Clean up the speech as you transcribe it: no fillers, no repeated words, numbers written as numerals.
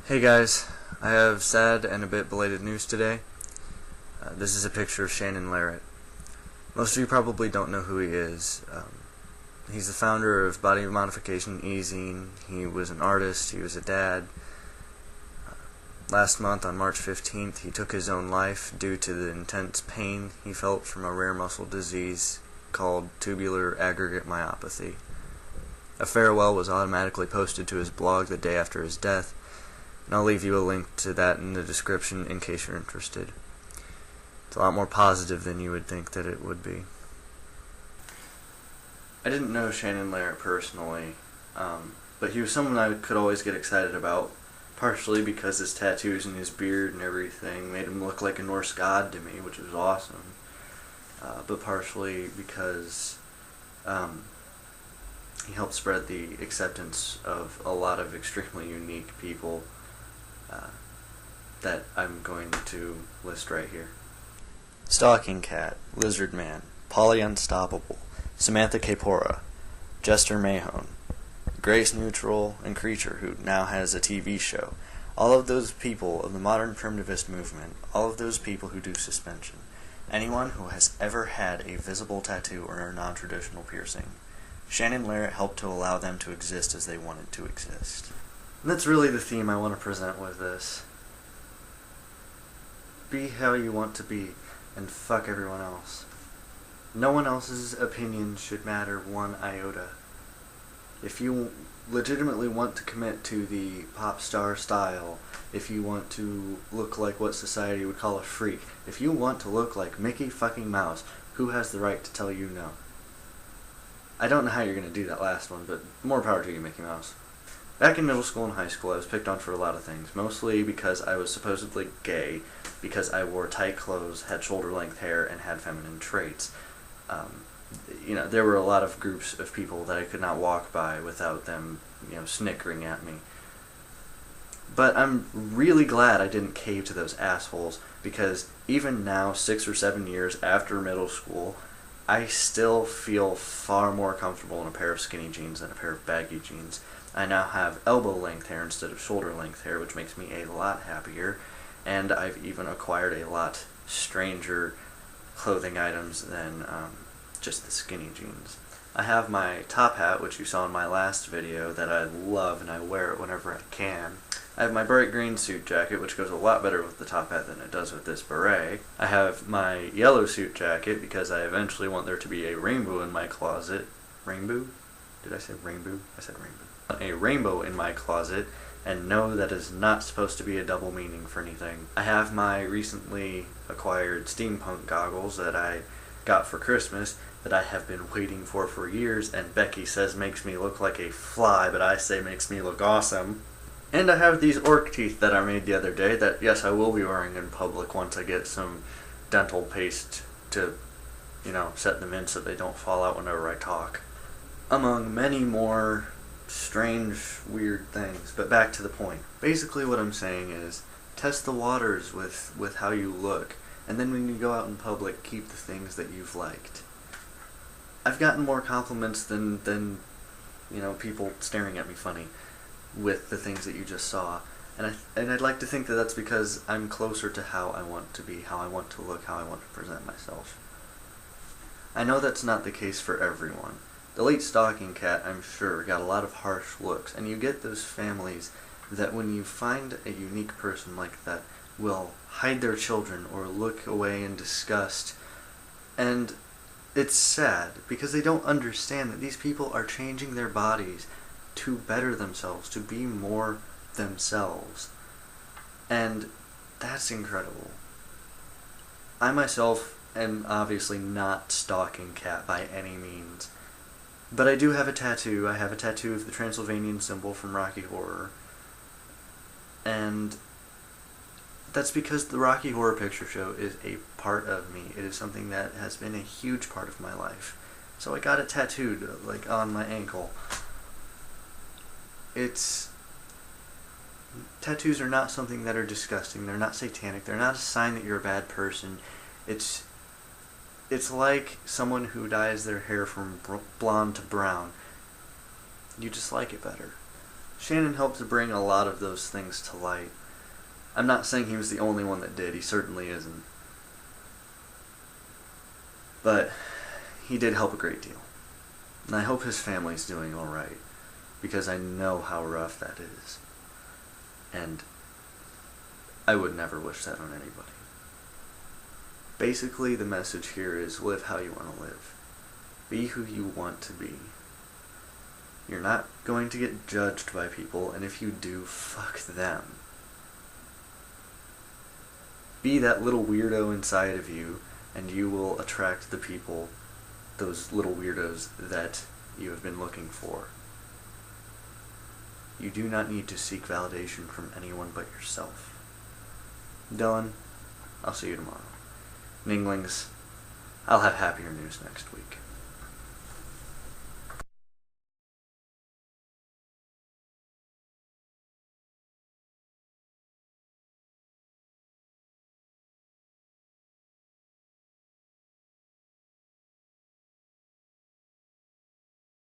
Hey guys, I have sad and a bit belated news today. This is a picture of Shannon Larratt. Most of you probably don't know who he is. He's the founder of body modification easing. He was an artist, he was a dad. Last month on March 15th he took his own life due to the intense pain he felt from a rare muscle disease called tubular aggregate myopathy. A farewell was automatically posted to his blog the day after his death, and I'll leave you a link to that in the description in case you're interested. It's a lot more positive than you would think that it would be. I didn't know Shannon Larratt personally, but he was someone I could always get excited about, partially because his tattoos and his beard and everything made him look like a Norse god to me, which was awesome, but partially because he helped spread the acceptance of a lot of extremely unique people that I'm going to list right here. Stalking Cat, Lizard Man, Polly Unstoppable, Samantha Kapora, Jester Mahone, Grace Neutral, and Creature, who now has a TV show. All of those people of the modern primitivist movement, all of those people who do suspension, anyone who has ever had a visible tattoo or a non-traditional piercing, Shannon Larratt helped to allow them to exist as they wanted to exist. And that's really the theme I want to present with this. Be how you want to be, and fuck everyone else. No one else's opinion should matter one iota. If you legitimately want to commit to the pop star style, if you want to look like what society would call a freak, if you want to look like Mickey fucking Mouse, who has the right to tell you no? I don't know how you're going to do that last one, but more power to you, Mickey Mouse. Back in middle school and high school, I was picked on for a lot of things, mostly because I was supposedly gay, because I wore tight clothes, had shoulder-length hair, and had feminine traits. There were a lot of groups of people that I could not walk by without them, snickering at me. But I'm really glad I didn't cave to those assholes, because even now, 6 or 7 years after middle school, I still feel far more comfortable in a pair of skinny jeans than a pair of baggy jeans. I now have elbow-length hair instead of shoulder-length hair, which makes me a lot happier, and I've even acquired a lot stranger clothing items than just the skinny jeans. I have my top hat, which you saw in my last video, that I love and I wear it whenever I can. I have my bright green suit jacket, which goes a lot better with the top hat than it does with this beret. I have my yellow suit jacket because I eventually want there to be a rainbow in my closet. Rainbow? Did I say rainbow? I said rainbow. A rainbow in my closet, and no, that is not supposed to be a double meaning for anything. I have my recently acquired steampunk goggles that I got for Christmas that I have been waiting for years, and Becky says makes me look like a fly, but I say makes me look awesome. And I have these orc teeth that I made the other day that, yes, I will be wearing in public once I get some dental paste to, set them in so they don't fall out whenever I talk. Among many more strange, weird things. But back to the point. Basically what I'm saying is, test the waters with how you look, and then when you go out in public, keep the things that you've liked. I've gotten more compliments than people staring at me funny with the things that you just saw, and I'd like to think that that's because I'm closer to how I want to be, how I want to look, how I want to present myself. I know that's not the case for everyone. The late Stalking Cat, I'm sure, got a lot of harsh looks, and you get those families that when you find a unique person like that will hide their children or look away in disgust, and it's sad because they don't understand that these people are changing their bodies to better themselves, to be more themselves, and that's incredible. I myself am obviously not Stalking Cat by any means, but I do have a tattoo. I have a tattoo of the Transylvanian symbol from Rocky Horror. And that's because the Rocky Horror Picture Show is a part of me. It is something that has been a huge part of my life. So I got it tattooed, on my ankle. Tattoos are not something that are disgusting. They're not satanic. They're not a sign that you're a bad person. It's like someone who dyes their hair from blonde to brown. You just like it better. Shannon helped to bring a lot of those things to light. I'm not saying he was the only one that did, he certainly isn't. But he did help a great deal. And I hope his family's doing alright, because I know how rough that is. And I would never wish that on anybody. Basically, the message here is live how you want to live. Be who you want to be. You're not going to get judged by people, and if you do, fuck them. Be that little weirdo inside of you, and you will attract the people, those little weirdos that you have been looking for. You do not need to seek validation from anyone but yourself. Dylan, I'll see you tomorrow. Ninglings, I'll have happier news next week.